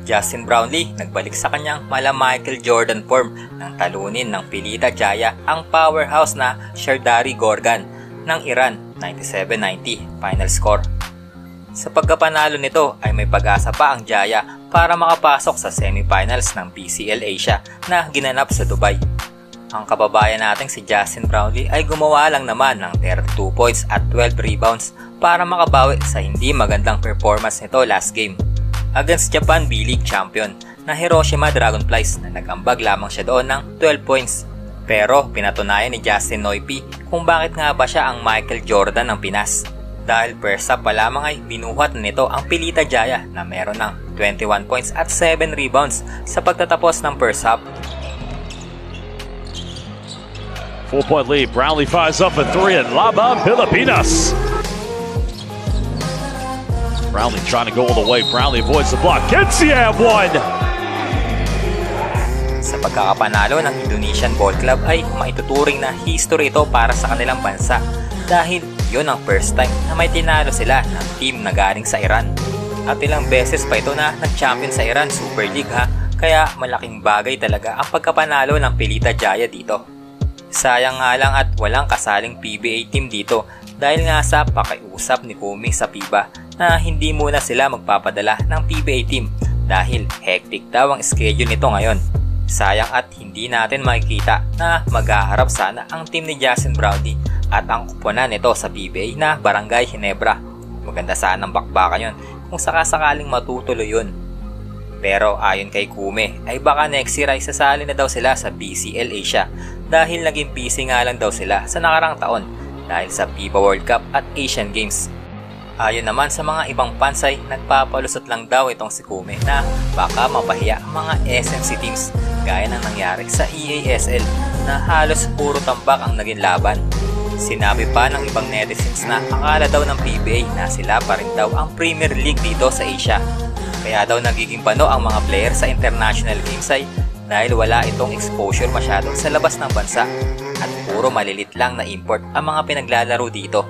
Justin Brownlee nagbalik sa kanyang mala Michael Jordan form nang talunin ng Pilita Jaya ang powerhouse na Shardari Gorgan ng Iran 97-90 final score. Sa pagkapanalo nito ay may pag-asa pa ang Jaya para makapasok sa semifinals ng PCL Asia na ginanap sa Dubai. Ang kababayan nating si Justin Brownlee ay gumawa lang naman ng 32 points at 12 rebounds para makabawi sa hindi magandang performance nito last game against Japan B-League champion na Hiroshima Dragonflies na nag-ambag lamang siya doon ng 12 points. Pero pinatunayan ni Justin Noipy kung bakit nga ba siya ang Michael Jordan ng Pinas. Dahil first half pa lamang ay binuhat nito ang Pilita Jaya na meron ng 21 points at 7 rebounds sa pagtatapos ng first half. 4-point lead, Brownlee fires up a 3 and Laban Pilipinas. Brownlee trying to go all the way. Brownlee avoids the block. Kensiam one! Sa pagkakapanalo ng Indonesian Ball Club ay maituturing na history ito para sa kanilang bansa dahil yun ang first time na may tinalo sila ng team na galing sa Iran. At ilang beses pa ito na nag-champion sa Iran Super League ha, kaya malaking bagay talaga ang pagkapanalo ng Pilita Jaya dito. Sayang nga lang at walang kasaling PBA team dito dahil nga sa pakiusap ni Kumi sa FIBA na hindi muna sila magpapadala ng PBA team dahil hectic daw ang schedule nito ngayon. Sayang at hindi natin makikita na maghaharap sana ang team ni Justin Brownlee at ang kuponan nito sa PBA na Barangay Ginebra. Maganda sana ang bakbakan yun kung sakasakaling matutuloy yun. Pero ayon kay Kume ay baka next year ay sasali na daw sila sa BCL Asia dahil naging busy nga lang daw sila sa nakarang taon dahil sa FIBA World Cup at Asian Games. Ayon naman sa mga ibang fans ay nagpapalusot lang daw itong si Kume na baka mapahiya ang mga SMC teams gaya ng nangyari sa EASL na halos puro tambak ang naging laban. Sinabi pa ng ibang netizens na akala daw ng PBA na sila pa rin daw ang Premier League dito sa Asia. Kaya daw nagiging pano ang mga player sa international games ay dahil wala itong exposure masyado sa labas ng bansa at puro malilit lang na import ang mga pinaglalaro dito.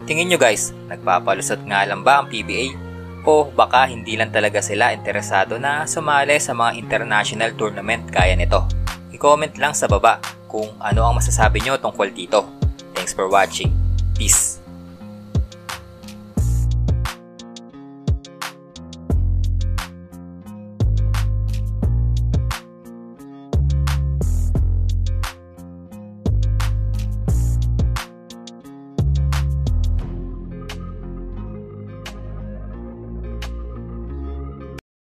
Tingin nyo guys, nagpapalusot nga lang ba ang PBA? O baka hindi lang talaga sila interesado na sumali sa mga international tournament gaya nito? I-comment lang sa baba kung ano ang masasabi nyo tungkol dito. Thanks for watching. Peace!